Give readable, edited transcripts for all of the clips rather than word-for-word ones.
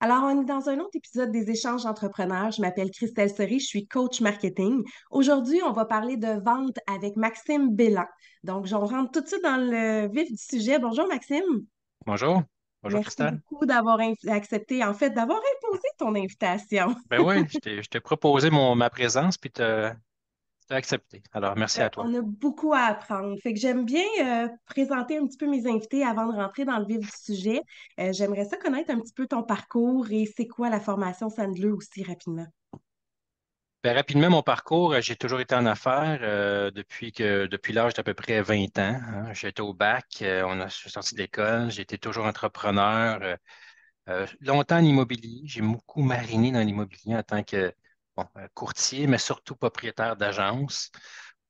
Alors, on est dans un autre épisode des échanges entrepreneurs. Je m'appelle Christelle Seri, je suis coach marketing. Aujourd'hui, on va parler de vente avec Maxime Bélan. Donc, on rentre tout de suite dans le vif du sujet. Bonjour Maxime. Bonjour. Bonjour, Merci Christelle. beaucoup d'avoir accepté, en fait, d'avoir imposé ton invitation. Ben oui, je t'ai proposé ma présence, puis t'as accepté. Alors, merci à toi. On a beaucoup à apprendre. Fait que j'aime bien présenter un petit peu mes invités avant de rentrer dans le vif du sujet. J'aimerais ça connaître un petit peu ton parcours et c'est quoi la formation Sandler aussi rapidement. Ben, rapidement, mon parcours, j'ai toujours été en affaires depuis l'âge d'à peu près 20 ans, hein. J'étais au bac, je suis sorti de l'école, j'ai été toujours entrepreneur, longtemps en immobilier. J'ai beaucoup mariné dans l'immobilier en tant que courtier, mais surtout propriétaire d'agence.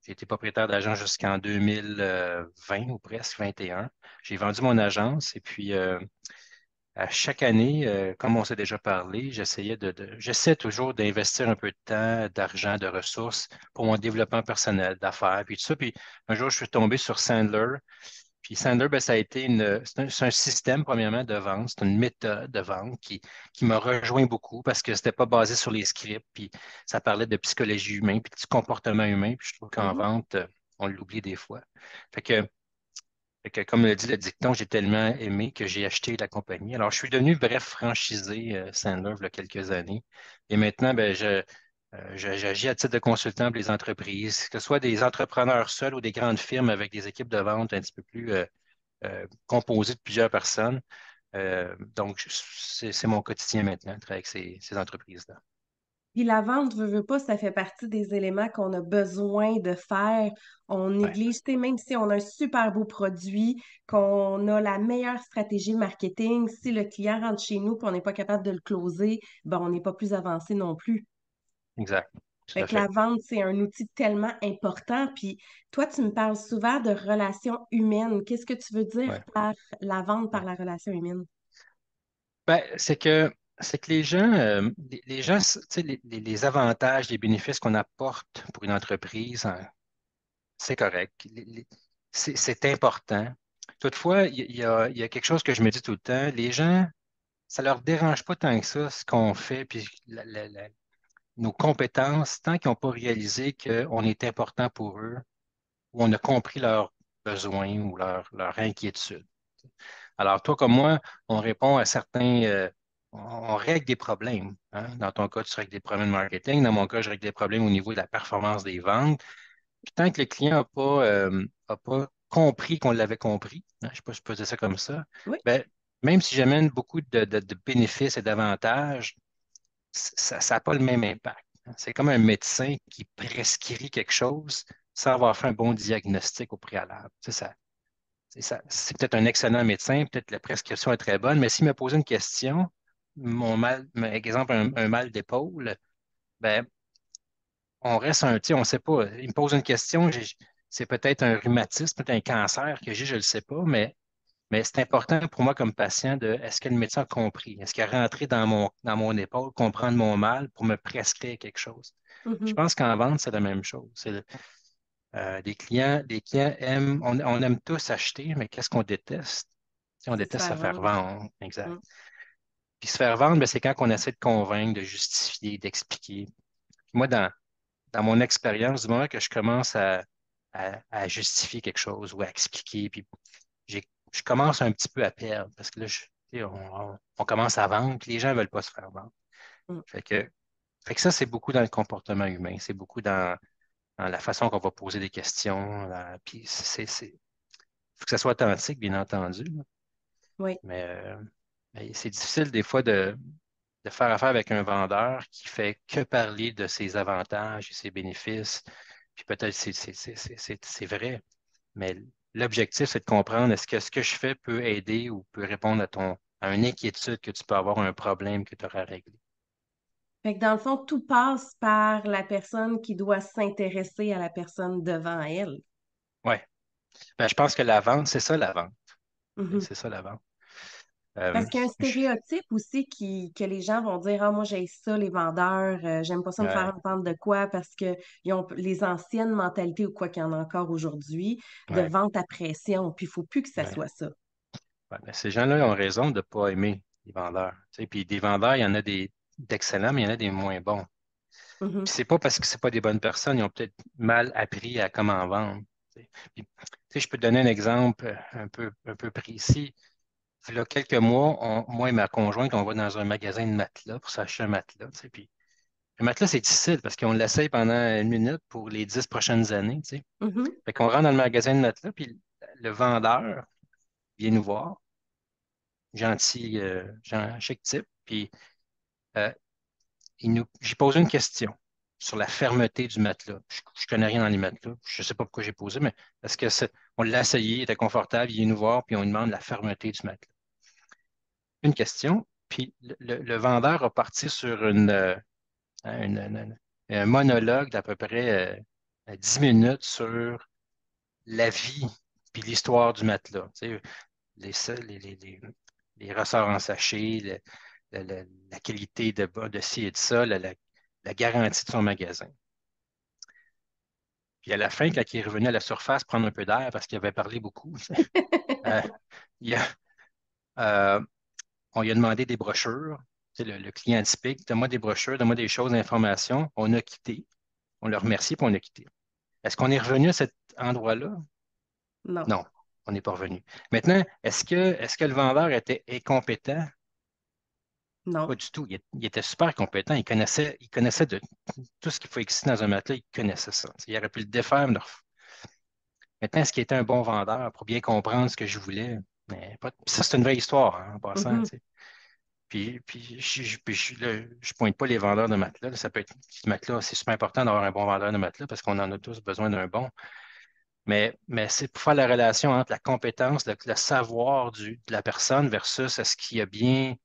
J'ai été propriétaire d'agence jusqu'en 2020 ou presque 21. J'ai vendu mon agence et puis à chaque année, comme on s'est déjà parlé, j'essaie toujours d'investir un peu de temps, d'argent, de ressources pour mon développement personnel, d'affaires, puis tout ça. Puis un jour, je suis tombé sur Sandler. Puis Sandler, ben, ça a été c'est un système, premièrement, de vente. C'est une méthode de vente qui m'a rejoint beaucoup parce que c'était pas basé sur les scripts. Puis ça parlait de psychologie humaine, puis du comportement humain. Puis je trouve qu'en Mhm. vente, on l'oublie des fois. Fait que comme le dit le dicton, j'ai tellement aimé que j'ai acheté la compagnie. Alors, je suis devenu, bref, franchisé Sandler il y a quelques années. Et maintenant, ben, j'agis à titre de consultant pour les entreprises, que ce soit des entrepreneurs seuls ou des grandes firmes avec des équipes de vente un petit peu plus composées de plusieurs personnes. Donc, c'est mon quotidien maintenant, de travailler avec ces entreprises-là. Puis la vente, veut pas, ça fait partie des éléments qu'on a besoin de faire. On Ouais, néglige, tu sais, même si on a un super beau produit, qu'on a la meilleure stratégie marketing, si le client rentre chez nous et on n'est pas capable de le closer, ben on n'est pas plus avancé non plus. exact, tout Fait à que la fait. vente, c'est un outil tellement important. Puis toi, tu me parles souvent de relations humaines. Qu'est-ce que tu veux dire Ouais, par la vente, par ouais. la relation humaine? Ben, c'est que les gens, tu sais, les avantages, les bénéfices qu'on apporte pour une entreprise, hein, c'est correct. C'est important. Toutefois, il y a quelque chose que je me dis tout le temps. Les gens, ça leur dérange pas tant que ça, ce qu'on fait, puis nos compétences, tant qu'ils n'ont pas réalisé qu'on est important pour eux, ou on a compris leurs besoins ou leur inquiétude. Alors, toi comme moi, on répond à on règle des problèmes, hein. Dans ton cas, tu règles des problèmes de marketing. Dans mon cas, je règle des problèmes au niveau de la performance des ventes. Puis tant que le client a pas compris qu'on l'avait compris, hein, je ne sais pas si je peux dire ça comme ça, Oui. ben, même si j'amène beaucoup de bénéfices et d'avantages, ça n'a pas le même impact, hein. C'est comme un médecin qui prescrit quelque chose sans avoir fait un bon diagnostic au préalable. C'est peut-être un excellent médecin, peut-être la prescription est très bonne, mais s'il me posait une question, exemple, un mal d'épaule, ben, on reste tu sais, on ne sait pas. Il me pose une question, c'est peut-être un rhumatisme, peut-être un cancer que j'ai, je ne le sais pas, mais c'est important pour moi comme patient est-ce que le médecin a compris? Est-ce qu'il a rentré dans mon épaule, comprendre mon mal pour me prescrire quelque chose? Je Mhm. pense qu'en vente, c'est la même chose. Les clients aiment, on aime tous acheter, mais qu'est-ce qu'on déteste? Tu sais, on C'est se déteste se faire faire vendre. vendre. Exact. Mm. Puis se faire vendre, ben, c'est quand on essaie de convaincre, de justifier, d'expliquer. Moi, dans mon expérience, du moment que je commence à justifier quelque chose ou à expliquer, puis je commence un petit peu à perdre parce que là, tu sais, on commence à vendre, puis les gens ne veulent pas se faire vendre. Mm. Fait que ça, c'est beaucoup dans le comportement humain, c'est beaucoup dans la façon qu'on va poser des questions. Puis faut que ça soit authentique, bien entendu, là. Oui. Mais c'est difficile des fois de faire affaire avec un vendeur qui fait que parler de ses avantages et ses bénéfices. Puis peut-être c'est vrai, mais l'objectif, c'est de comprendre est-ce que ce que je fais peut aider ou peut répondre à une inquiétude que tu peux avoir, un problème que tu auras à régler. Fait que dans le fond, tout passe par la personne qui doit s'intéresser à la personne devant elle. Oui. Ben, je pense que la vente, c'est ça la vente. Mhm. C'est ça la vente. Parce qu'il y a un Je- stéréotype aussi que les gens vont dire, ah, moi, j'ai ça, les vendeurs, j'aime pas ça me faire ouais, entendre de quoi parce que ils ont les anciennes mentalités ou quoi qu'il y en a encore aujourd'hui de ouais, vente à pression. Puis il faut plus que ça ouais. soit ça. Ouais, mais ces gens-là ont raison de ne pas aimer. les vendeurs. Tu sais. Puis des vendeurs, il y en a des d'excellents, mais il y en a des moins bons. Mhm, Puis c'est pas parce que c'est pas des bonnes personnes, ils ont peut-être mal appris à comment vendre. Tu sais. Puis, tu sais, je peux te donner un exemple un peu précis. Il y a quelques mois, moi et ma conjointe, on va dans un magasin de matelas pour s'acheter un matelas. Tu sais. Puis le matelas, c'est difficile parce qu'on l'essaye pendant une minute pour les 10 prochaines années. Tu sais. mhm. Fait qu'on rentre dans le magasin de matelas, puis le vendeur vient nous voir, gentil, chic type, puis euh, j'ai posé une question sur la fermeté du matelas. Je ne connais rien dans les matelas. Je ne sais pas pourquoi j'ai posé, mais parce que on l'a essayé, il était confortable, il vient nous voir, puis on lui demande la fermeté du matelas. Une question, puis le vendeur a parti sur un monologue d'à peu près 10 minutes sur la vie puis l'histoire du matelas. Tu sais, les ressorts en sachet, la qualité de ci et de ça, la garantie de son magasin. Puis à la fin, quand il est revenu à la surface prendre un peu d'air parce qu'il avait parlé beaucoup, euh, il a- euh, on lui a demandé des brochures. Tu sais, le client typique, donne-moi des brochures, donne-moi des choses, d'informations. On a quitté. On l'a remercié, puis on a quitté. Est-ce qu'on est revenu à cet endroit-là? Non, Non, on n'est pas revenu. Maintenant, est-ce que le vendeur était incompétent? Pas non. du tout. Il était super compétent. Il connaissait de tout ce qu'il faut exister dans un matelas, il connaissait ça. Il aurait pu le défaire. Maintenant, est-ce qu'il était un bon vendeur pour bien comprendre ce que je voulais? Mais pas... Puis ça, c'est une vraie histoire, hein, en passant. Mhm, Tu sais. Puis là, je pointe pas les vendeurs de matelas. Là. Ça peut être du matelas, c'est super important d'avoir un bon vendeur de matelas parce qu'on en a tous besoin d'un bon. Mais c'est pour faire la relation entre la compétence, le savoir de la personne versus est-ce qu'il a bien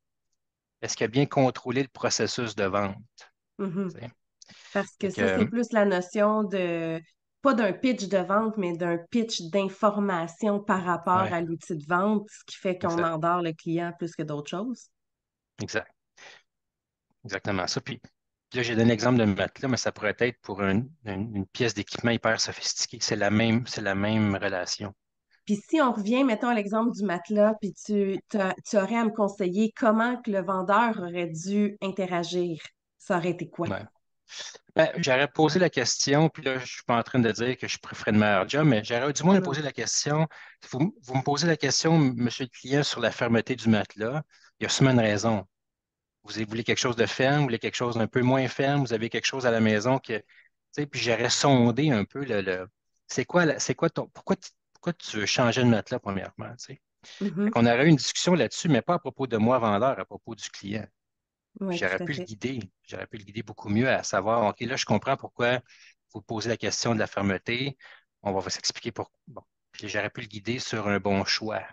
contrôlé le processus de vente. mhm. Tu sais. Parce que Fait ça, que, c'est plus la notion de, pas d'un pitch de vente, mais d'un pitch d'information par rapport ouais, à l'outil de vente, ce qui fait qu'on exact, endort le client plus que d'autres choses. exact, exactement ça. Puis là, j'ai donné l'exemple de matelas, mais ça pourrait être pour une pièce d'équipement hyper sophistiquée. C'est la même relation. Puis si on revient, mettons, à l'exemple du matelas, puis tu aurais à me conseiller comment que le vendeur aurait dû interagir, ça aurait été quoi? Ouais. Ben, j'aurais posé la question, puis là, je ne suis pas en train de dire que je ferais de meilleur job, mais j'aurais du moins Mhm, posé la question. Vous me posez la question, monsieur le client, sur la fermeté du matelas. Il y a sûrement une raison. Vous voulez quelque chose de ferme, vous voulez quelque chose d'un peu moins ferme, vous avez quelque chose à la maison que, tu sais, puis j'aurais sondé un peu c'est quoi pourquoi tu veux changer de matelas, premièrement, tu sais. Fait mhm. qu'on aurait eu une discussion là-dessus, mais pas à propos de moi, vendeur, à propos du client. Oui, J'aurais tout à pu le fait. guider. J'aurais pu le guider beaucoup mieux à savoir, OK, là, je comprends pourquoi vous posez la question de la fermeté. On va vous expliquer pourquoi. Bon. Puis j'aurais pu le guider sur un bon choix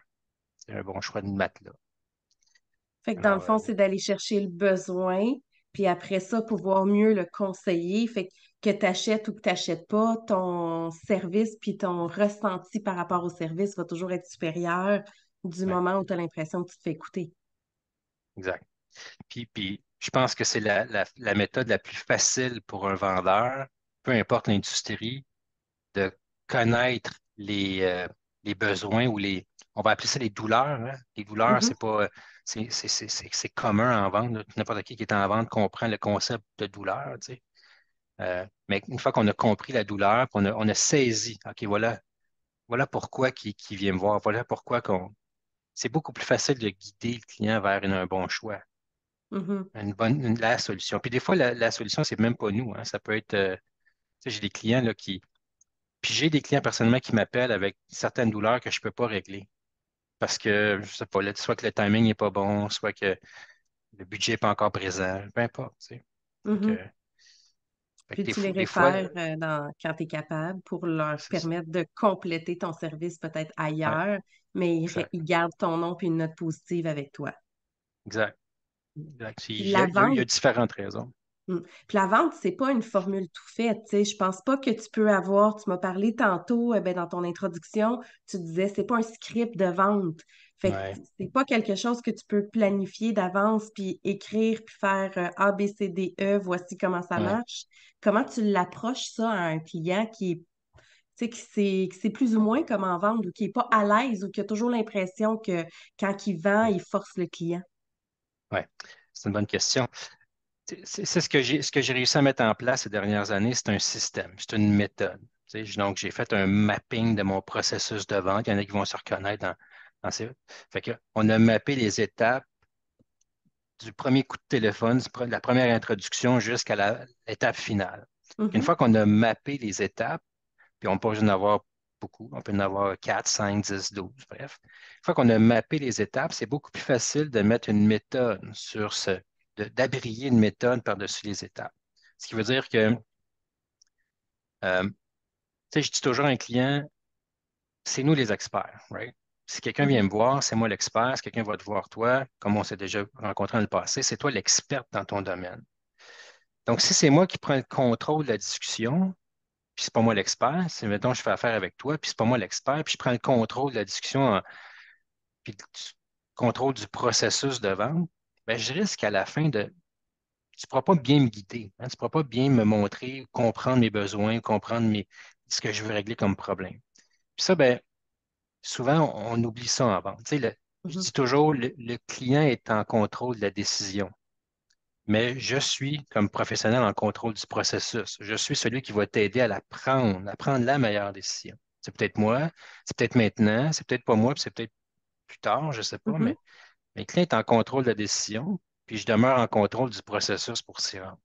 de matelas. Fait que dans le Alors, fond, c'est d'aller chercher le besoin, puis après ça, pouvoir mieux le conseiller. Fait que tu achètes ou que tu n'achètes pas, ton service puis ton ressenti par rapport au service va toujours être supérieur du ouais, moment où tu as l'impression que tu te fais écouter. exact. Puis je pense que c'est la méthode la plus facile pour un vendeur, peu importe l'industrie, de connaître les besoins ou on va appeler ça les douleurs. Hein. Les douleurs, Mhm, c'est pas, c'est commun en vente. Là. N'importe qui est en vente comprend le concept de douleur. Tu sais. Mais une fois qu'on a compris la douleur, on a saisi, OK, voilà pourquoi qui vient me voir, voilà pourquoi c'est beaucoup plus facile de guider le client vers un bon choix. mhm, La solution. Puis des fois, la solution, c'est même pas nous. Hein. Ça peut être, tu sais, j'ai des clients là, puis j'ai des clients personnellement qui m'appellent avec certaines douleurs que je peux pas régler. Parce que, je sais pas, soit que le timing n'est pas bon, soit que le budget n'est pas encore présent, peu importe. Tu sais. Fait que, mhm. fait que Puis tu les des fois, réfères quand tu es capable pour leur c'est ça. permettre de compléter ton service peut-être Ouais, ailleurs, mais exact. ils gardent ton nom puis une note positive avec toi. Exact. Exact. Puis Il y a, la il y a- il y a vente, différentes raisons. Puis la vente, c'est pas une formule tout faite, tu sais. Je pense pas que tu peux avoir, tu m'as parlé tantôt, ben, dans ton introduction, tu disais c'est pas un script de vente. Fait que Ouais, c'est pas quelque chose que tu peux planifier d'avance puis écrire puis faire A, B, C, D, E, voici comment ça ouais, marche. Comment tu l'approches ça à un client qui est, tu sais, qui sait plus ou moins comment vendre ou qui est pas à l'aise ou qui a toujours l'impression que quand il vend, ouais. il force le client. Ouais, c'est une bonne question. C'est ce que j'ai réussi à mettre en place ces dernières années, c'est un système, c'est une méthode. Donc, j'ai fait un mapping de mon processus de vente. Il y en a qui vont se reconnaître dans ces. Fait que, on a mappé les étapes du premier coup de téléphone, de la première introduction jusqu'à l'étape finale. Une Mhm, fois qu'on a mappé les étapes, puis on peut pas besoin d'en avoir beaucoup, on peut en avoir 4, 5, 10, 12, bref. Une fois qu'on a mappé les étapes, c'est beaucoup plus facile de mettre une méthode d'abrier une méthode par-dessus les étapes. Ce qui veut dire que, tu sais, je dis toujours à un client, c'est nous les experts, right? Si quelqu'un vient mhm, me voir, c'est moi l'expert. Si quelqu'un va te voir toi, comme on s'est déjà rencontré dans le passé, c'est toi l'expert dans ton domaine. Donc, si c'est moi qui prends le contrôle de la discussion, puis c'est pas moi l'expert, si mettons je fais affaire avec toi, puis c'est pas moi l'expert, puis je prends le contrôle de la discussion, puis le contrôle du processus de vente, ben, je risque à la fin de, tu ne pourras pas bien me guider, hein, tu ne pourras pas bien me montrer, comprendre mes besoins, comprendre ce que je veux régler comme problème. Puis ça, ben, souvent, on oublie ça en vente. Tu sais, je mhm, dis toujours, le client est en contrôle de la décision. Mais je suis, comme professionnel, en contrôle du processus. Je suis celui qui va t'aider à prendre la meilleure décision. C'est peut-être moi, c'est peut-être maintenant, c'est peut-être pas moi, puis c'est peut-être plus tard, je ne sais pas, mhm. mais le client est en contrôle de la décision, puis je demeure en contrôle du processus pour s'y rendre.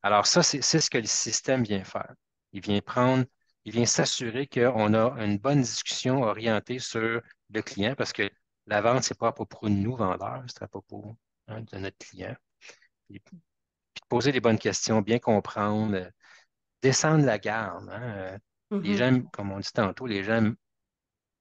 Alors ça, c'est ce que le système vient faire. Il vient prendre, il vient s'assurer qu'on a une bonne discussion orientée sur le client, parce que la vente, c'est pas pour nous, vendeurs, c'est à propos, hein, de notre client. Puis de poser les bonnes questions, bien comprendre, descendre la garde, hein. Les Mhm, gens, comme on dit tantôt, les gens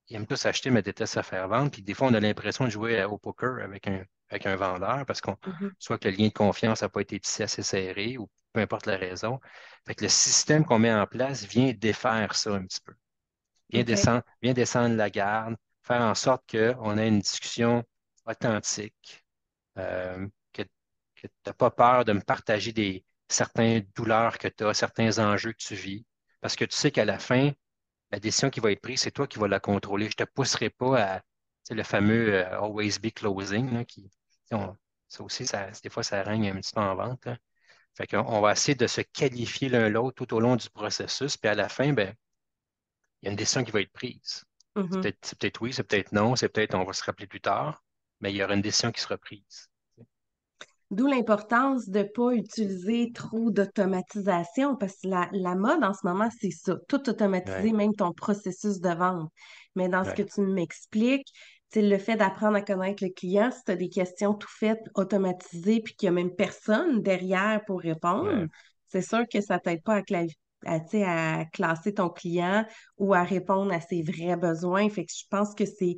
ils aiment tous acheter, mais détestent se faire vendre. Puis des fois, on a l'impression de jouer au poker avec un vendeur parce qu'on mhm. soit que le lien de confiance n'a pas été tissé assez serré ou peu importe la raison. Fait que le système qu'on met en place vient défaire ça un petit peu. OK. Vient descendre la garde, faire en sorte qu'on ait une discussion authentique, que tu n'as pas peur de me partager certaines douleurs que tu as, certains enjeux que tu vis, parce que tu sais qu'à la fin, la décision qui va être prise, c'est toi qui vas la contrôler. Je ne te pousserai pas à, tu sais, le fameux always be closing, là, qui, tu sais, ça aussi, des fois, ça règne un petit peu en vente, là. Fait qu'on va essayer de se qualifier l'un l'autre tout au long du processus, puis à la fin, ben, il y a une décision qui va être prise. Mhm. C'est peut-être oui, c'est peut-être non, c'est peut-être on va se rappeler plus tard, mais il y aura une décision qui sera prise. D'où l'importance de ne pas utiliser trop d'automatisation, parce que la mode en ce moment, c'est ça, tout automatiser, Ouais, même ton processus de vente. Mais dans ce que ouais, tu m'expliques, c'est le fait d'apprendre à connaître le client, si tu as des questions tout faites, automatisées, puis qu'il n'y a même personne derrière pour répondre, ouais, c'est sûr que ça t'aide pas tu sais, à classer ton client ou à répondre à ses vrais besoins. Fait que je pense que c'est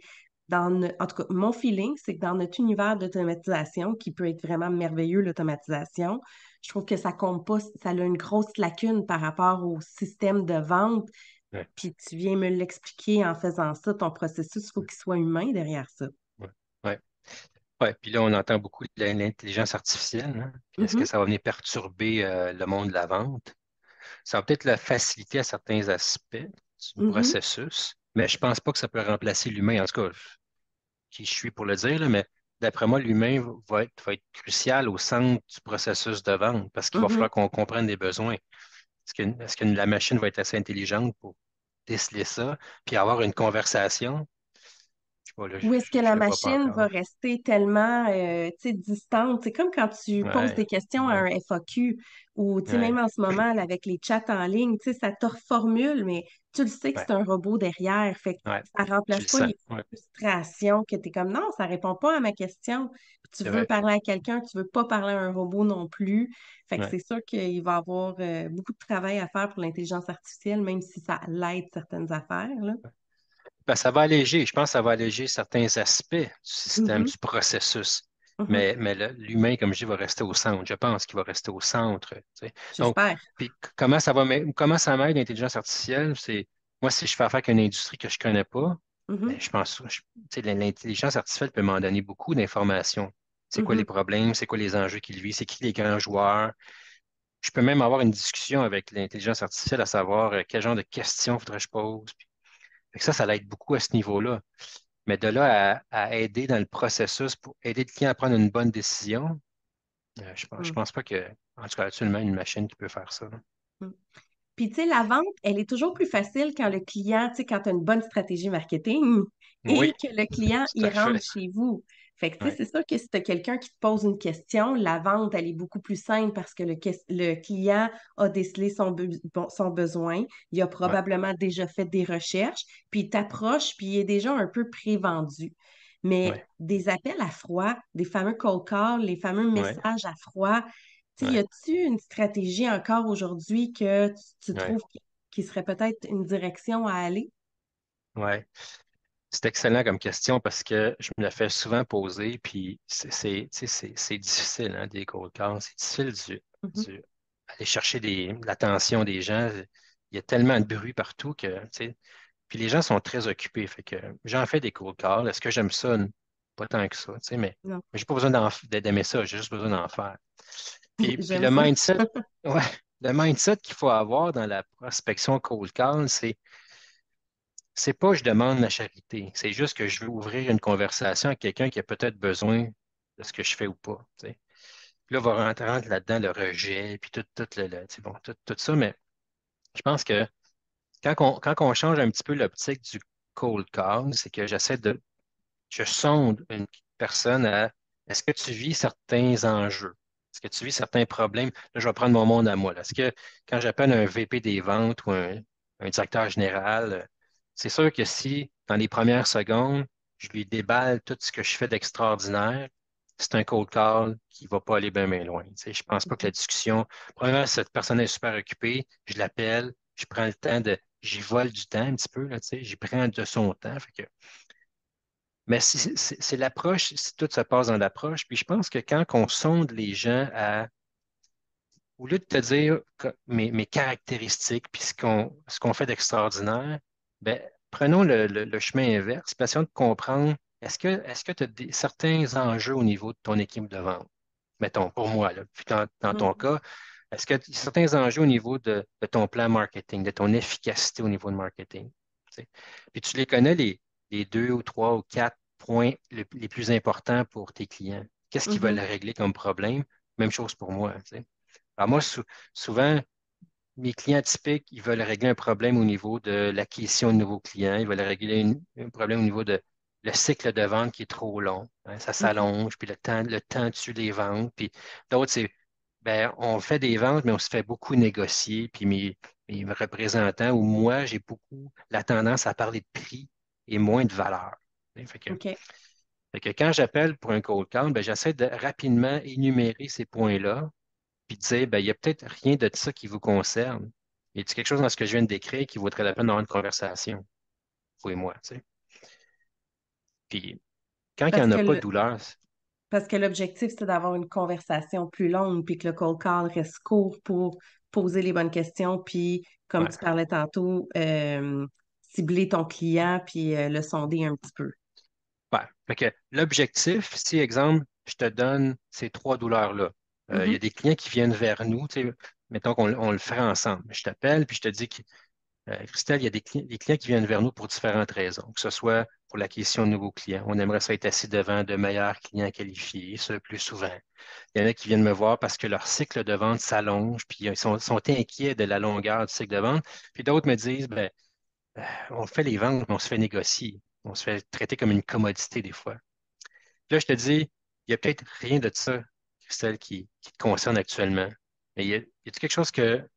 en tout cas, mon feeling, c'est que dans notre univers d'automatisation, qui peut être vraiment merveilleux, l'automatisation, je trouve que ça compte pas, ça a une grosse lacune par rapport au système de vente. ouais, Puis tu viens me l'expliquer en faisant ça, ton processus, il faut qu'il soit humain derrière ça. ouais, ouais. Ouais, puis là, on entend beaucoup de l'intelligence artificielle, hein. Puis est-ce que Mhm, ça va venir perturber le monde de la vente? Ça va peut-être la faciliter à certains aspects du mhm, processus, mais je pense pas que ça peut remplacer l'humain. En tout cas, qui je suis pour le dire, là, mais d'après moi, l'humain va être crucial au centre du processus de vente parce qu'il va mhm. falloir qu'on comprenne les besoins. Est-ce que la machine va être assez intelligente pour déceler ça, puis avoir une conversation? Je sais pas, là, Ou est-ce que je la le vois pas machine va encore. rester tellement tu sais, distante? C'est comme quand tu poses Ouais, des questions à ouais, un FAQ ou tu sais, même ouais, en ce moment, là, avec les chats en ligne, tu sais, ça te reformule, mais tu le sais que ouais, c'est un robot derrière. Fait que ouais. ça Tu remplace le pas sens. les Ouais, frustrations que tu es comme non, ça répond pas à ma question. Puis tu c'est veux vrai. parler à quelqu'un, tu veux pas parler à un robot non plus. Fait que Ouais. c'est sûr qu'il va y avoir beaucoup de travail à faire pour l'intelligence artificielle, même si ça l'aide certaines affaires, là. Ben, ça va alléger, je pense que ça va alléger certains aspects du système, Mhm, du processus. mhm. Mais l'humain, comme je dis, va rester au centre. Je pense qu'il va rester au centre. Tu sais. Donc, J'espère. puis comment ça m'aide l'intelligence artificielle? C'est moi, si je fais affaire avec une industrie que je ne connais pas, ben, Mhm, je pense tu sais, l'intelligence artificielle peut m'en donner beaucoup d'informations. C'est quoi les mhm. problèmes, c'est quoi les enjeux qu'il vit, c'est qui les grands joueurs. Je peux même avoir une discussion avec l'intelligence artificielle à savoir quel genre de questions faudrait que je pose. Fait que ça l'aide beaucoup à ce niveau-là. Mais de là à aider dans le processus pour aider le client à prendre une bonne décision, je pense pas que, en tout cas, actuellement, une machine qui peut faire ça. Mm. Puis, tu sais, la vente, elle est toujours plus facile quand le client, tu sais, quand tu as une bonne stratégie marketing et Oui, que le client, tout il à rentre fait. chez vous. Fait que, tu sais, Ouais, c'est sûr que si tu as quelqu'un qui te pose une question, la vente, elle est beaucoup plus simple parce que le client a décelé son besoin. Il a ouais, probablement déjà fait des recherches, puis il t'approche, puis il est déjà un peu pré-vendu. Mais ouais, des appels à froid, des fameux cold calls, les fameux ouais, messages à froid, tu sais, y ouais, a-tu une stratégie encore aujourd'hui que tu ouais, trouves qui serait peut-être une direction à aller? ouais. C'est excellent comme question parce que je me la fais souvent poser, puis tu sais, c'est difficile, hein, des cold calls. C'est difficile Mhm. aller chercher l'attention des gens. Il y a tellement de bruit partout que, tu sais, puis les gens sont très occupés. Fait que j'en fais des cold calls. Est-ce que j'aime ça? Pas tant que ça, tu sais, mais Non, j'ai pas besoin d'aimer ça, j'ai juste besoin d'en faire. Puis j'aime le ça. mindset, ouais, le mindset qu'il faut avoir dans la prospection cold call, c'est pas je demande ma charité. C'est juste que je veux ouvrir une conversation avec quelqu'un qui a peut-être besoin de ce que je fais ou pas. Tu sais. Puis là, va rentrer là-dedans le rejet, puis tu sais, bon, tout ça, mais je pense que quand on change un petit peu l'optique du cold call, c'est que je sonde une personne à est-ce que tu vis certains enjeux? Est-ce que tu vis certains problèmes? Là, je vais prendre mon monde à moi. Là. Est-ce que quand j'appelle un VP des ventes ou un directeur général, c'est sûr que si dans les premières secondes, je lui déballe tout ce que je fais d'extraordinaire, c'est un cold call qui ne va pas aller bien, bien loin. Tu sais, je ne pense pas que la discussion, premièrement, cette personne est super occupée, je l'appelle, je prends le temps j'y vole du temps un petit peu, là, tu sais, j'y prends de son temps. Fait que mais c'est l'approche, si tout se passe dans l'approche. Puis je pense que quand on sonde les gens au lieu de te dire mes caractéristiques, puis ce qu'on fait d'extraordinaire, ben, prenons le chemin inverse, puis essayons de comprendre, est-ce que tu as certains enjeux au niveau de ton équipe de vente? Mettons, pour moi, là, puis dans ton Mhm. cas, est-ce que y a certains enjeux au niveau de ton plan marketing, de ton efficacité au niveau de marketing? Tu sais? Puis tu les connais, les deux ou trois ou quatre points les plus importants pour tes clients. Qu'est-ce qu'ils veulent Mhm. régler comme problème? Même chose pour moi. Tu sais. Alors moi, souvent, mes clients typiques, ils veulent régler un problème au niveau de l'acquisition de nouveaux clients, ils veulent régler un problème au niveau de le cycle de vente qui est trop long. Hein, ça OK. s'allonge, puis le temps tue les ventes. Puis d'autres, c'est ben, on fait des ventes, mais on se fait beaucoup négocier. Puis mes représentants ou moi, j'ai beaucoup la tendance à parler de prix et moins de valeur. OK. Fait que quand j'appelle pour un cold call, ben, j'essaie de rapidement énumérer ces points-là puis de dire, ben, il n'y a peut-être rien de ça qui vous concerne. Y a quelque chose dans ce que je viens de décrire qui vaudrait la peine d'avoir une conversation, vous et moi, tu sais? Puis quand il n'y Parce en que a pas de le, douleur, parce que l'objectif, c'est d'avoir une conversation plus longue, puis que le cold call reste court pour poser les bonnes questions, puis, comme ouais, tu parlais tantôt, cibler ton client, puis le sonder un petit peu. ouais. Fait que l'objectif, si, exemple, je te donne ces trois douleurs-là, il y a Mhm. des clients qui viennent vers nous, tu sais, mettons qu'on le ferait ensemble. Je t'appelle, puis je te dis que Christelle, il y a des clients qui viennent vers nous pour différentes raisons, que ce soit pour l'acquisition de nouveaux clients. On aimerait ça être assis devant de meilleurs clients qualifiés, ce plus souvent. Il y en a qui viennent me voir parce que leur cycle de vente s'allonge, puis ils sont inquiets de la longueur du cycle de vente. Puis d'autres me disent, ben, on fait les ventes, mais on se fait négocier. On se fait traiter comme une commodité des fois. Puis là, je te dis, il n'y a peut-être rien de ça, Christelle, qui te concerne actuellement. Mais y a quelque chose que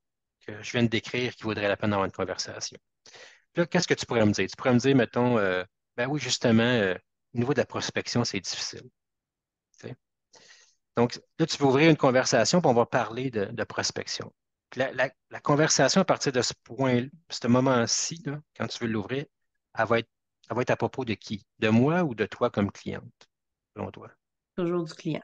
je viens de décrire qui vaudrait la peine d'avoir une conversation? Là, qu'est-ce que tu pourrais me dire? Tu pourrais me dire, mettons, ben oui, justement, au niveau de la prospection, c'est difficile. Tu sais. Donc, là, tu veux ouvrir une conversation, puis on va parler de prospection. Puis la conversation à partir de ce point, ce moment-ci, là, quand tu veux l'ouvrir, elle va être à propos de qui? De moi ou de toi comme cliente, selon toi? Toujours du client.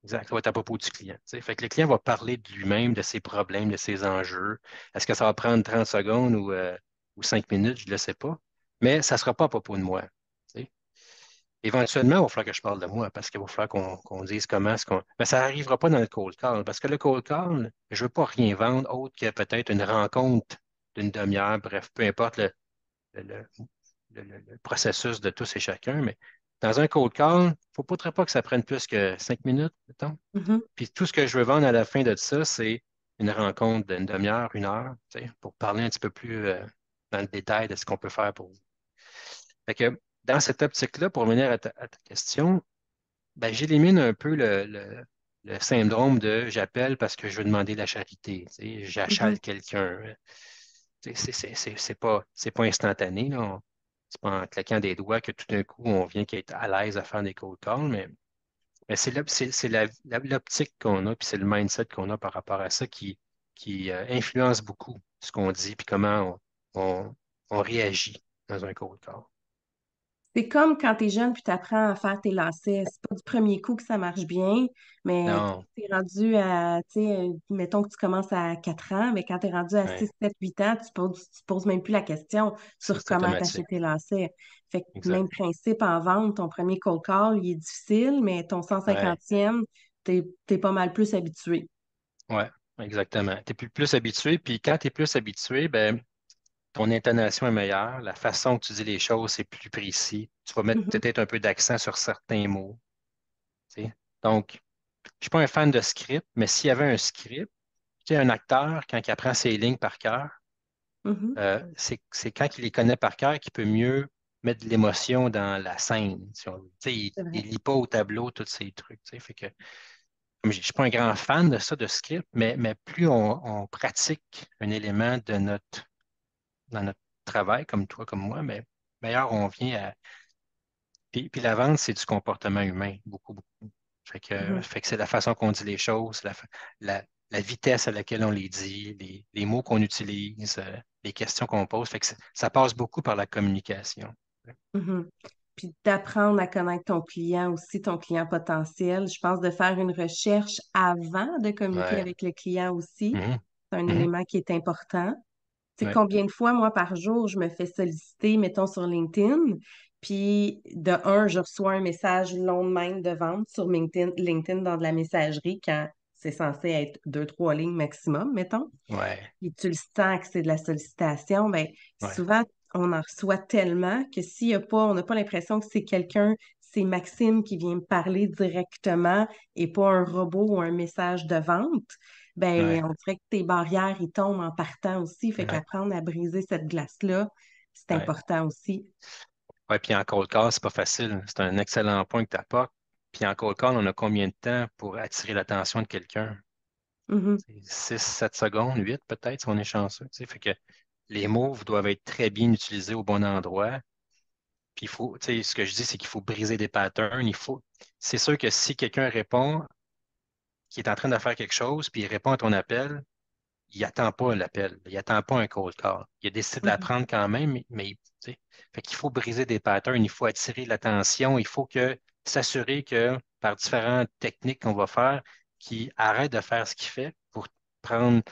Exact, ça va être à propos du client. Tu sais. Fait que le client va parler de lui-même, de ses problèmes, de ses enjeux. Est-ce que ça va prendre 30 secondes ou 5 minutes? Je ne le sais pas. Mais ça ne sera pas à propos de moi. Tu sais. Éventuellement, il va falloir que je parle de moi parce qu'il va falloir qu'on dise comment est-ce qu'on. Mais ça n'arrivera pas dans le cold call parce que le cold call, je ne veux pas rien vendre autre que peut-être une rencontre d'une demi-heure, bref, peu importe le- le processus de tous et chacun, mais dans un cold call, il ne faudrait pas que ça prenne plus que 5 minutes, mettons. Mhm, Puis tout ce que je veux vendre à la fin de ça, c'est une rencontre d'une demi-heure, 1 heure, tu sais, pour parler un petit peu plus dans le détail de ce qu'on peut faire pour vous. Fait que dans cette optique-là, pour revenir à ta question, ben, j'élimine un peu le syndrome de j'appelle parce que je veux demander la charité, tu sais, mhm. j'achale quelqu'un. Tu sais, c'est pas instantané, là. C'est pas en claquant des doigts que tout d'un coup, on vient qu'être à l'aise à faire des cold calls, mais c'est l'optique qu'on a, puis c'est le mindset qu'on a par rapport à ça qui influence beaucoup ce qu'on dit, puis comment on réagit dans un cold call. C'est comme quand tu es jeune puis tu apprends à faire tes lacets. C'est pas du premier coup que ça marche bien, mais Non, tu es rendu à, tu sais, mettons que tu commences à 4 ans, mais quand tu es rendu à 6, ouais, 7, 8 ans, tu poses même plus la question sur c'est comment t'acheter automatique. tes lacets. Fait que même Exact. principe en vente, ton premier cold call, il est difficile, mais ton cent Ouais, cinquantième, t'es pas mal plus habitué. ouais, exactement. Tu es plus habitué, puis quand tu es plus habitué, ben, ton intonation est meilleure, la façon que tu dis les choses, c'est plus précis. Tu vas mettre Mhm, peut-être un peu d'accent sur certains mots. Tu sais. Donc, je ne suis pas un fan de script, mais s'il y avait un script, tu sais, un acteur, quand il apprend ses lignes par cœur, mhm, c'est quand il les connaît par cœur qu'il peut mieux mettre de l'émotion dans la scène. Si on veut. Tu sais, c'est vrai. il lit pas au tableau tous ces trucs. Tu sais. Fait que, comme je ne suis pas un grand fan de ça, de script, mais plus on pratique un élément dans notre travail, comme toi, comme moi, mais meilleur on vient à. Puis la vente, c'est du comportement humain, beaucoup, beaucoup. Mhm, Fait que c'est la façon qu'on dit les choses, la vitesse à laquelle on les dit, les mots qu'on utilise, les questions qu'on pose. Fait que ça passe beaucoup par la communication. mhm. Puis d'apprendre à connaître ton client aussi, ton client potentiel. Je pense de faire une recherche avant de communiquer Ouais. avec le client aussi. Mhm. C'est un Mhm. élément qui est important. Tu sais, Ouais. combien de fois, moi, par jour, je me fais solliciter, mettons, sur LinkedIn, puis de un, je reçois un message long de même de vente sur LinkedIn dans de la messagerie quand c'est censé être deux, trois lignes maximum, mettons. Ouais. Puis tu le sens que c'est de la sollicitation, ben Ouais. souvent, on en reçoit tellement que s'il y a pas, on n'a pas l'impression que c'est quelqu'un, c'est Maxime qui vient me parler directement et pas un robot ou un message de vente, ben Ouais. on dirait que tes barrières, ils tombent en partant aussi. Fait Ouais. qu'apprendre à briser cette glace-là, c'est Ouais. important aussi. Ouais. Puis en cold call, c'est pas facile. C'est un excellent point que tu apportes. Puis en cold call, on a combien de temps pour attirer l'attention de quelqu'un? Mhm, 6, 7 secondes, 8 peut-être, si on est chanceux. Tu sais. Fait que les mots doivent être très bien utilisés au bon endroit. Puis il faut, tu sais, ce que je dis, c'est qu'il faut briser des patterns. C'est sûr que si quelqu'un répond, qui est en train de faire quelque chose, puis il répond à ton appel, il n'attend pas l'appel, il n'attend pas un cold call. Il a décidé de la mhm, prendre quand même, mais tu sais, fait qu'il faut briser des patterns, il faut attirer l'attention, il faut s'assurer que par différentes techniques qu'on va faire, qu'il arrête de faire ce qu'il fait pour prendre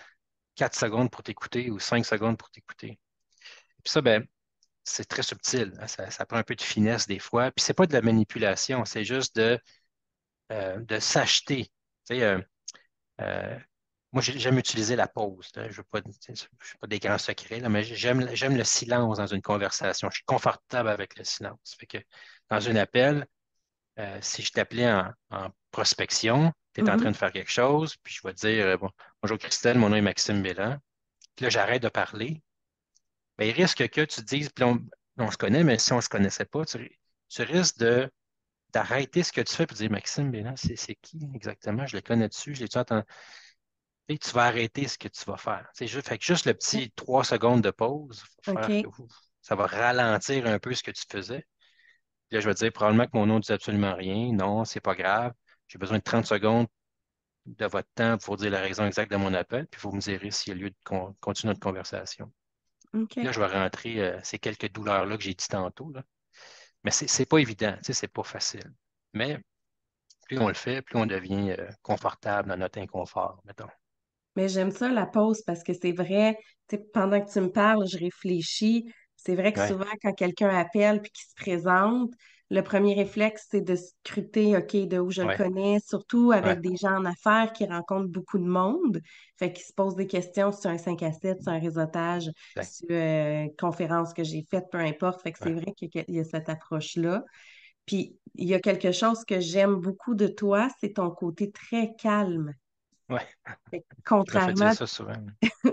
4 secondes pour t'écouter ou 5 secondes pour t'écouter. Puis ça, ben, c'est très subtil, hein. Ça prend un peu de finesse des fois. Puis c'est pas de la manipulation, c'est juste de s'acheter. Tu sais, euh, moi, j'aime utiliser la pause, là. Je veux pas, tu sais, je suis pas des grands secrets, là, mais j'aime le silence dans une conversation. Je suis confortable avec le silence. Fait que dans un appel, si je t'appelais en prospection, tu es en train mhm, de faire quelque chose, puis je vais te dire, bon, bonjour Christelle, mon nom est Maxime Bélan. Puis là, j'arrête de parler. Ben, il risque que tu te dises, puis on se connaît, mais si on ne se connaissait pas, tu risques d'arrêter ce que tu fais pour dire, Maxime Bélan, c'est qui exactement? Je le connais dessus, je l'ai-tu entendu? Et tu vas arrêter ce que tu vas faire. Fait que juste le petit 3 secondes de pause va faire que OK. ça va ralentir un peu ce que tu faisais. Puis là, je vais te dire probablement que mon nom ne dit absolument rien. Non, c'est pas grave. J'ai besoin de 30 secondes de votre temps pour dire la raison exacte de mon appel, puis vous me direz s'il y a lieu de continuer notre conversation. Là, OK. je vais rentrer ces quelques douleurs-là que j'ai dit tantôt, là. Mais c'est pas évident, tu sais, c'est pas facile. Mais plus on le fait, plus on devient confortable dans notre inconfort, mettons. Mais j'aime ça, la pause, parce que c'est vrai, tu sais, pendant que tu me parles, je réfléchis. C'est vrai que Ouais, souvent, quand quelqu'un appelle puis qu'il se présente, le premier réflexe, c'est de scruter, OK, de où je le ouais, connais, surtout avec ouais, des gens en affaires qui rencontrent beaucoup de monde. Fait qu'ils se posent des questions sur un 5 à 7, sur un réseautage, exact, sur une conférence que j'ai faite, peu importe. Fait que c'est ouais, vrai qu'il y a cette approche-là. Puis, il y a quelque chose que j'aime beaucoup de toi, c'est ton côté très calme. ouais. Fait que Tu m'as fait dire contrairement ça souvent.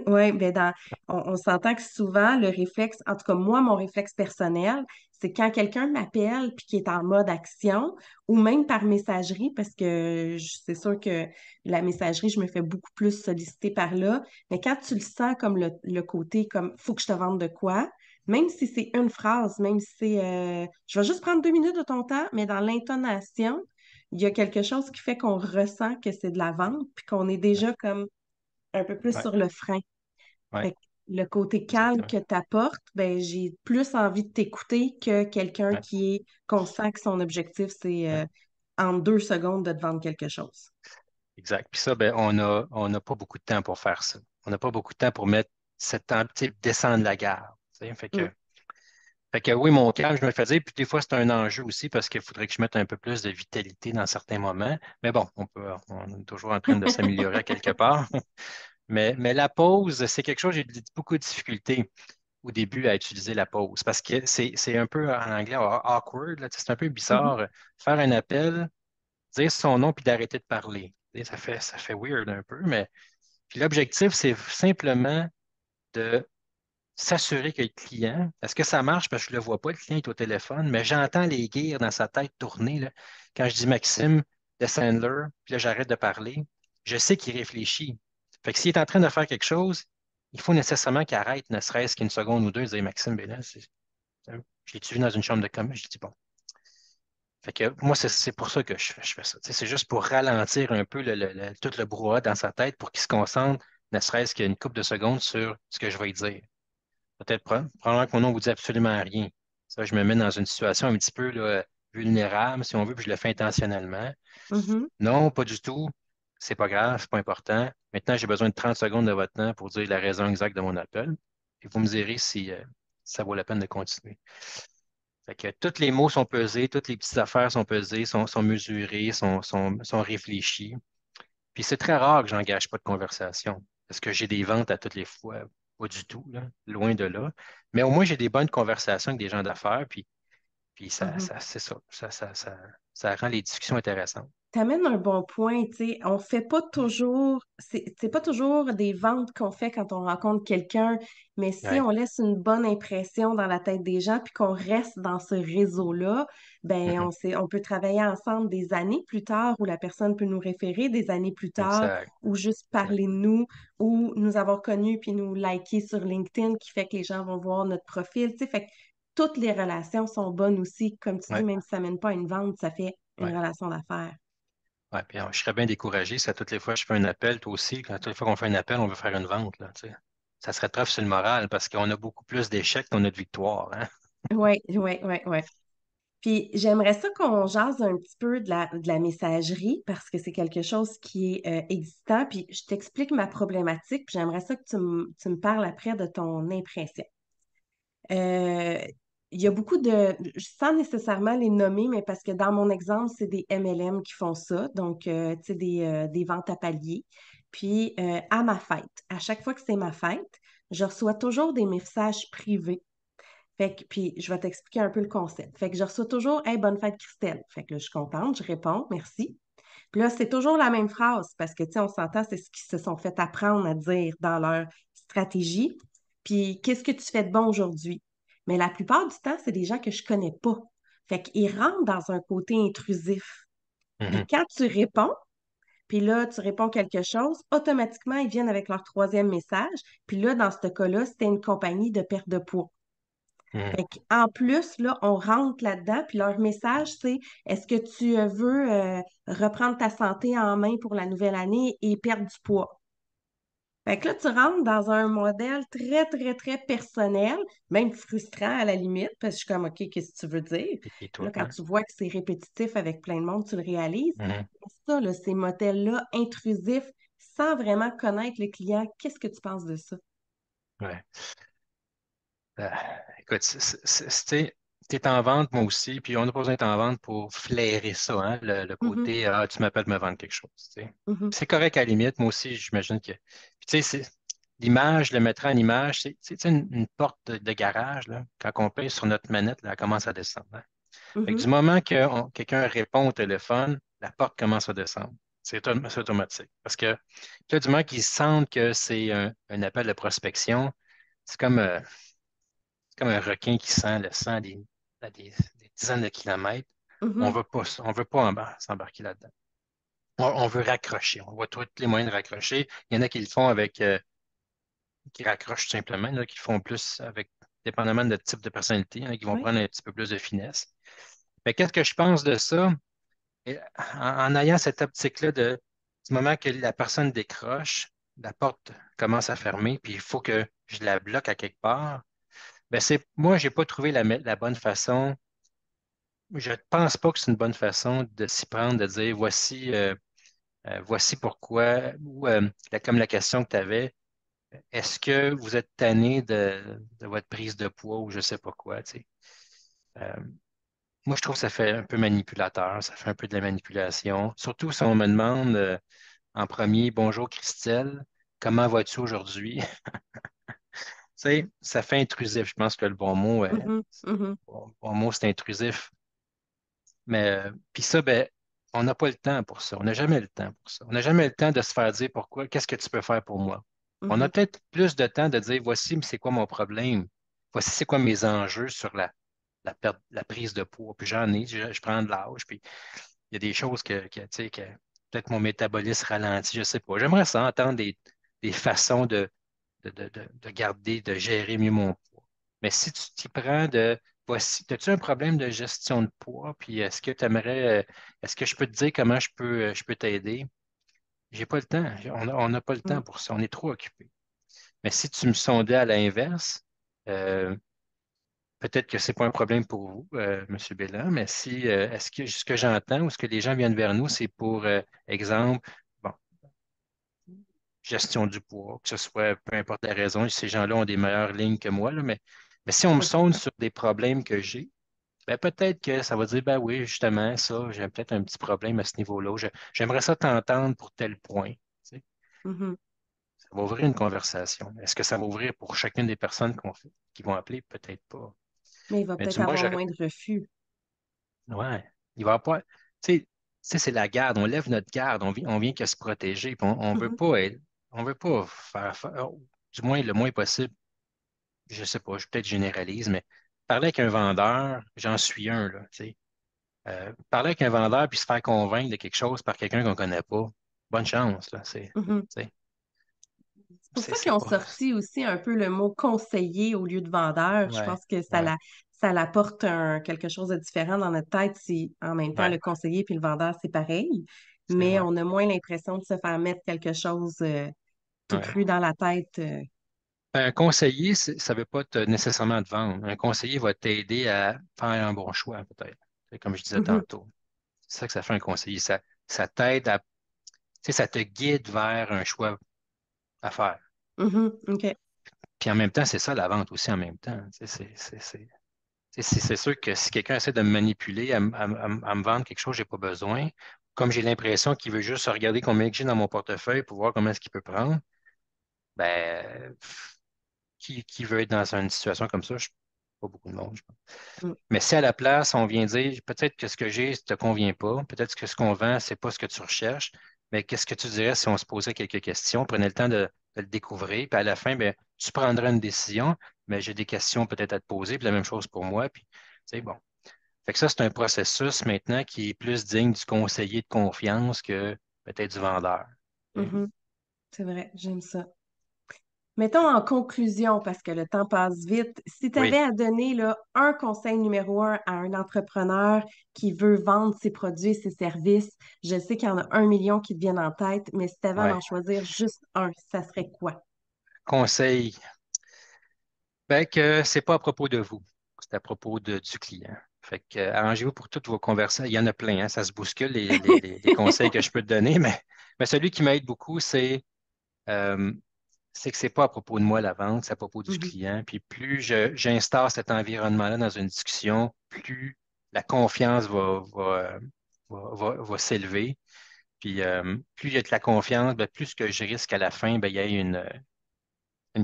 oui, ben on s'entend que souvent, le réflexe, en tout cas moi, mon réflexe personnel, c'est quand quelqu'un m'appelle puis qui est en mode action, ou même par messagerie, parce que c'est sûr que la messagerie, je me fais beaucoup plus solliciter par là, mais quand tu le sens comme le côté comme faut que je te vende de quoi, même si c'est une phrase, même si c'est je vais juste prendre 2 minutes de ton temps, mais dans l'intonation, il y a quelque chose qui fait qu'on ressent que c'est de la vente, puis qu'on est Ouais, déjà comme un peu plus ouais, sur le frein. ouais, Fait que le côté calme exactement. que tu apportes, ben, j'ai plus envie de t'écouter que quelqu'un Ouais, qui est conscient que son objectif, c'est ouais, en 2 secondes de te vendre quelque chose. exact. Puis ça, ben, on n'a pas beaucoup de temps pour faire ça. On n'a pas beaucoup de temps pour mettre cette temps, tu sais, descendre la gare. Tu sais. Mm. Fait que oui, mon calme, je me le fais dire. Puis des fois, c'est un enjeu aussi parce qu'il faudrait que je mette un peu plus de vitalité dans certains moments. Mais bon, on est toujours en train de s'améliorer à quelque part. Mais la pause, c'est quelque chose, j'ai beaucoup de difficultés au début à utiliser la pause parce que c'est un peu en anglais awkward, là, tu sais, c'est un peu Mhm. bizarre. Faire un appel, dire son nom puis d'arrêter de parler. Tu sais, ça fait weird un peu, mais puis l'objectif, c'est simplement de s'assurer que le client, est-ce que ça marche parce que je ne le vois pas, le client est au téléphone, mais j'entends les gears dans sa tête tourner, là. Quand je dis Maxime, de Sandler, puis là, j'arrête de parler, je sais qu'il réfléchit. Fait que s'il est en train de faire quelque chose, il faut nécessairement qu'il arrête, ne serait-ce qu'une seconde ou deux, et dire Maxime, ben là, je l'ai-tu vu dans une chambre de commerce? Je dis bon. Fait que moi, c'est pour ça que je fais ça. Tu sais, c'est juste pour ralentir un peu tout le brouhaha dans sa tête pour qu'il se concentre, ne serait-ce qu'une couple de secondes sur ce que je vais lui dire. Peut-être probablement que mon nom vous dit absolument rien. Ça, je me mets dans une situation un petit peu là, vulnérable, si on veut, puis je le fais intentionnellement. Mhm. Non, pas du tout. C'est pas grave, c'est pas important. Maintenant, j'ai besoin de 30 secondes de votre temps pour dire la raison exacte de mon appel. Et vous me direz si ça vaut la peine de continuer. Fait que tous les mots sont pesés, toutes les petites affaires sont pesées, sont mesurées, sont réfléchies. Puis c'est très rare que j'engage pas de conversation parce que j'ai des ventes à toutes les fois. Pas du tout, là, loin de là. Mais au moins, j'ai des bonnes conversations avec des gens d'affaires, puis Mhm. c'est ça. Ça rend les discussions intéressantes. T'amènes un bon point, tu sais, on fait pas toujours, c'est pas toujours des ventes qu'on fait quand on rencontre quelqu'un, mais si Ouais, on laisse une bonne impression dans la tête des gens puis qu'on reste dans ce réseau-là, ben mhm, on peut travailler ensemble des années plus tard où la personne peut nous référer des années plus tard exact, ou juste exact. parler de nous ou nous avoir connus puis nous liker sur LinkedIn qui fait que les gens vont voir notre profil, tu sais, fait que toutes les relations sont bonnes aussi, comme tu dis, Ouais, même si ça mène pas à une vente, ça fait une ouais, relation d'affaires. ouais. Puis je serais bien découragé si à toutes les fois je fais un appel, toi aussi, quand toutes les fois qu'on fait un appel, on veut faire une vente, là, tu sais. Ça serait tough sur le moral parce qu'on a beaucoup plus d'échecs qu'on a de victoires, hein? Oui, oui, oui, oui. Puis j'aimerais ça qu'on jase un petit peu de la messagerie parce que c'est quelque chose qui est existant. Puis je t'explique ma problématique, puis j'aimerais ça que tu me parles après de ton impression. Euh, il y a beaucoup de, sans nécessairement les nommer, mais parce que dans mon exemple, c'est des MLM qui font ça, donc tu sais, des ventes à palier. Puis à ma fête, à chaque fois que c'est ma fête, je reçois toujours des messages privés. Fait que, puis je vais t'expliquer un peu le concept. Fait que je reçois toujours Hey, bonne fête, Christelle. Fait que là, je suis contente, je réponds, merci. Puis là, c'est toujours la même phrase parce que, tu sais, on s'entend, c'est ce qu'ils se sont fait apprendre à dire dans leur stratégie. Puis, qu'est-ce que tu fais de bon aujourd'hui? Mais la plupart du temps, c'est des gens que je connais pas. Fait qu'ils rentrent dans un côté intrusif. Puis Mhm, quand tu réponds, puis là, tu réponds quelque chose, automatiquement, ils viennent avec leur troisième message. Puis là, dans ce cas-là, c'était une compagnie de perte de poids. mhm, Fait en plus, là, on rentre là-dedans, puis leur message, c'est est-ce que tu veux reprendre ta santé en main pour la nouvelle année et perdre du poids? Fait que là, tu rentres dans un modèle très, très, très personnel, même frustrant à la limite, parce que je suis comme, OK, qu'est-ce que tu veux dire? et Puis là, toi, quand hein? tu vois que c'est répétitif avec plein de monde, tu le réalises. Mhm, Ça, là, ces modèles-là intrusifs, sans vraiment connaître le client, qu'est-ce que tu penses de ça? ouais. Euh, écoute, tu es en vente, moi aussi, puis on n'a pas besoin d'être en vente pour flairer ça, hein, le Mhm, côté Ah, tu m'appelles me vendre quelque chose. Tu sais. mhm, C'est correct à la limite, moi aussi, j'imagine que. Puis tu sais, l'image, le mettre en image, c'est une porte de garage, là, quand on pèse sur notre manette, là, elle commence à descendre. Hein. Fait que mhm, du moment que quelqu'un répond au téléphone, la porte commence à descendre. C'est automatique. Parce que là, du moment qu'ils sentent que c'est un appel de prospection, c'est comme un requin qui sent le sang des dizaines de kilomètres. mhm. On veut pas s'embarquer là-dedans. On veut raccrocher. On voit tous les moyens de raccrocher. Il y en a qui le font qui raccrochent tout simplement, là, qui le font plus avec, dépendamment de type de personnalité, hein, qui vont Oui. prendre un petit peu plus de finesse. Mais qu'est-ce que je pense de ça? Et en ayant cette optique-là du moment que la personne décroche, la porte commence à fermer, puis il faut que je la bloque à quelque part. Ben moi, j'ai pas trouvé la bonne façon. Je ne pense pas que c'est une bonne façon de s'y prendre, de dire voici pourquoi, ou comme la question que tu avais, est-ce que vous êtes tanné de votre prise de poids ou je ne sais pas quoi, tu sais. Euh, Moi, je trouve que ça fait un peu manipulateur, ça fait un peu de la manipulation. Surtout si on me demande en premier, bonjour Christelle, comment vas-tu aujourd'hui? Tu sais, ça fait intrusif. Je pense que le bon mot, Mhm, mhm, bon mot, c'est intrusif. Mais puis ça, ben, on n'a pas le temps pour ça. On n'a jamais le temps pour ça. On n'a jamais le temps de se faire dire pourquoi, qu'est-ce que tu peux faire pour moi. On a mhm, peut-être plus de temps de dire voici c'est quoi mon problème. Voici c'est quoi mes enjeux sur la perte, la prise de poids. Puis j'en ai, je prends de l'âge, puis il y a des choses tu sais, que peut-être mon métabolisme ralentit, je ne sais pas. J'aimerais ça entendre des façons de garder, de gérer mieux mon poids. Mais si tu t'y prends voici, as-tu un problème de gestion de poids? Puis est-ce que tu aimerais, est-ce que je peux te dire comment je peux t'aider? J'ai pas le temps. On n'a pas le temps mhm, pour ça. On est trop occupé. Mais si tu me sondais à l'inverse, euh, peut-être que c'est pas un problème pour vous, M. Bélan, mais si, est-ce que ce que j'entends ou ce que les gens viennent vers nous, c'est pour exemple, bon, gestion du poids, que ce soit, peu importe la raison, ces gens-là ont des meilleures lignes que moi, là, mais si on me oui. sonde sur des problèmes que j'ai, ben peut-être que ça va dire, ben oui, justement, ça, j'ai peut-être un petit problème à ce niveau-là. J'aimerais ça t'entendre pour tel point. Tu sais. Mhm. Ça va ouvrir une conversation. Est-ce que ça va ouvrir pour chacune des personnes qui vont appeler? Peut-être pas. Mais il va Mais peut-être du moins, avoir j'aurais. moins de refus. Ouais. Il va y avoir pas. Tu sais, c'est la garde. On lève notre garde. On vient que se protéger. Puis on veut Mhm, pas on veut pas du moins le moins possible. Je sais pas, je peut-être généralise, mais parler avec un vendeur, j'en suis un, là, tu sais. Parler avec un vendeur puis se faire convaincre de quelque chose par quelqu'un qu'on connaît pas, bonne chance, là. mhm. C'est, C'est pour ça qu'ils c'est ont pas. sorti aussi un peu le mot conseiller au lieu de vendeur. Je Ouais, pense que ouais, ça l'apporte quelque chose de différent dans notre tête si en même temps le ouais, conseiller puis le vendeur, c'est pareil. c'est Mais vrai. on a moins l'impression de se faire mettre quelque chose tout Ouais. cru dans la tête. Un conseiller, ça ne veut pas nécessairement te vendre. Un conseiller va t'aider à faire un bon choix, peut-être. C'est comme je disais Mhm, tantôt. C'est ça que ça fait un conseiller. Ça t'aide à, tu sais, ça te guide vers un choix à faire. mhm, OK. Puis en même temps, c'est ça la vente aussi en même temps. Tu sais, c'est sûr que si quelqu'un essaie de me manipuler, à me vendre quelque chose que je n'ai pas besoin, comme j'ai l'impression qu'il veut juste regarder combien que j'ai dans mon portefeuille pour voir comment est-ce qu'il peut prendre, ben, qui veut être dans une situation comme ça? Pas beaucoup de monde, je pense. Mm, Mais si à la place, on vient dire peut-être que ce que j'ai ne te convient pas, peut-être que ce qu'on vend, c'est pas ce que tu recherches, mais qu'est-ce que tu dirais si on se posait quelques questions, prenait le temps de le découvrir, puis à la fin, ben, tu prendras une décision, mais j'ai des questions peut-être à te poser, puis la même chose pour moi, puis c'est bon. Fait que ça, c'est un processus maintenant qui est plus digne du conseiller de confiance que peut-être du vendeur. OK? mhm. C'est vrai, j'aime ça. Mettons en conclusion, parce que le temps passe vite, si tu avais Oui, à donner là, un conseil numéro un à un entrepreneur qui veut vendre ses produits et ses services, je sais qu'il y en a 1 million qui te viennent en tête, mais si tu avais à ouais. en choisir juste un, ça serait quoi? Conseil, ben que c'est pas à propos de vous, c'est à propos du client. Fait que arrangez-vous pour toutes vos conversations. Il y en a plein, hein, ça se bouscule les conseils que je peux te donner, mais celui qui m'aide beaucoup, euh, c'est que c'est pas à propos de moi la vente, c'est à propos du Mhm. client. Puis plus j'instaure cet environnement-là dans une discussion, plus la confiance va s'élever. Puis plus il y a de la confiance, ben, plus que je risque à la fin, ben, il y ait une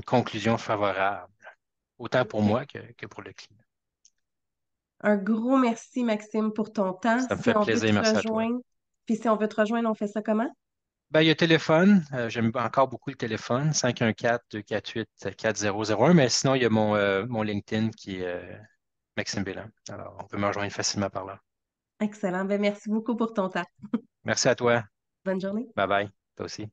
conclusion favorable, autant pour OK. moi que pour le client. Un gros merci, Maxime, pour ton temps. Ça me Si fait on veut plaisir, te merci à toi. rejoindre, puis si on veut te rejoindre, on fait ça comment? Ben, il y a téléphone. J'aime encore beaucoup le téléphone, 514-248-4001. Mais sinon, il y a mon LinkedIn qui est Maxime Bélan. Alors, on peut me rejoindre facilement par là. Excellent. Ben, merci beaucoup pour ton temps. Merci à toi. Bonne journée. Bye bye. Toi aussi.